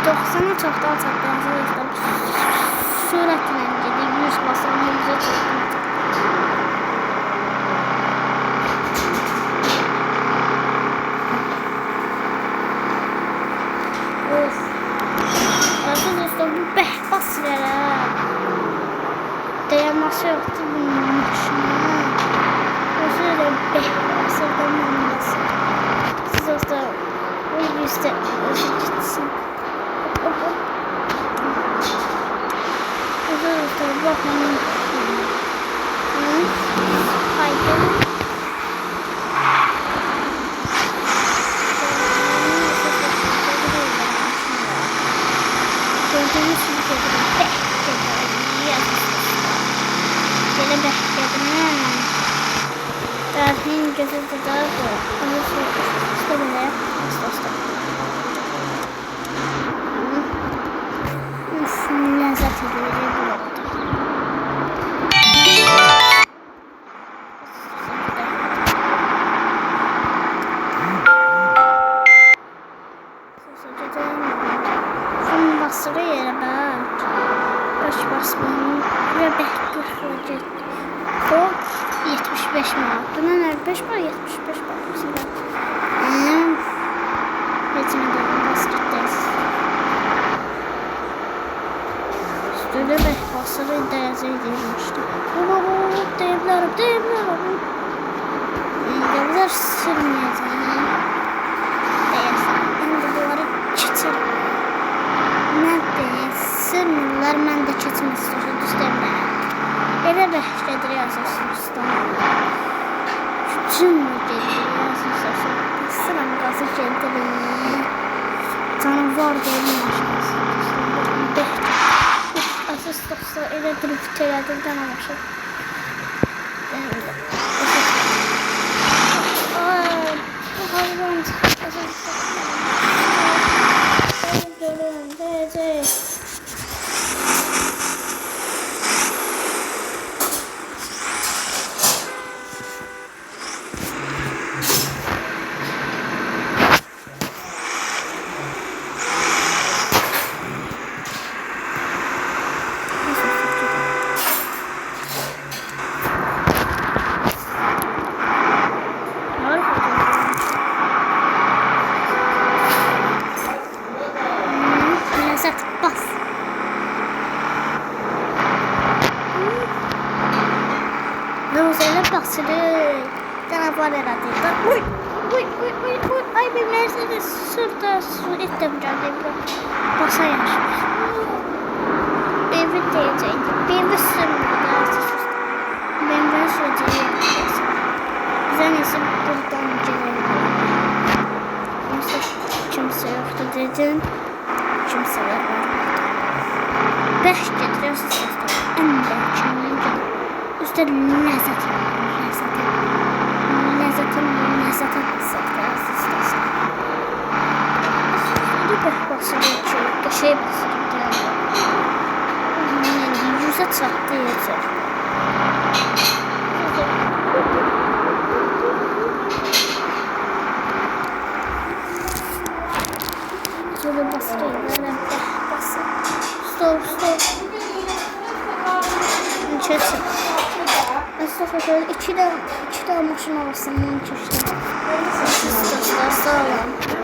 90'a çok daha çatlayacaq. Sürətlə gedir, 100 basan 100'e çatlayacaq. Of. Arkadaşlar bu bəhbas verə. Dayanması yoktu bunun maşına. Özü de bəhbas olmaması. Siz dostlar o yüzde özü gitsin. Arkadaşlar bakın. Faydalı. Gördüğünüz gibi böyle bekledim. Dersin gözü de daha zor. Onu söyle. Lezzet ediyor bu yoktu. Şunu basırı yere bak. Baş basmanın ve bekliyor. O 75 manat. Buna 45 manat 75 manat. Yetimde basketteyiz. Üstüne basırı değerli edilmişti. Diyebilirim. Yollar sürmeyeceğim. Şimdi bunları çıtır. Sürmürlər, mən də keçmək istiyorsan, düz demirəm. Elə bəhşədir yazılsın. Bütün modelleri yazılsın. Sıram qazı gəldiyini. Canavar deyilmişsiniz. Əsas dostlar, elə drift elədim, canavar. Bu hayvan. Bas. Rozayla basırı canavar yaratıydı. Uy. Ay bir Mercedes sırda su etmeyeceğim. Basa yaşmış. Benim diyeceğim. Benim sürmüyor. Benim süreceğim. Güzel isim buradan gelelim. Kimse yoktu dedin. Kimseler var. Beş getiriyorsunuz dostlar. En belkinden gelin. Üstelik lezzet Üstelik basılıyor. Şey basılıyor. Yüze çattı yeter. Şöyle basılıyor. Stop. Çetin. Şöyle iki de maşın arasından geçti. Sağ olun.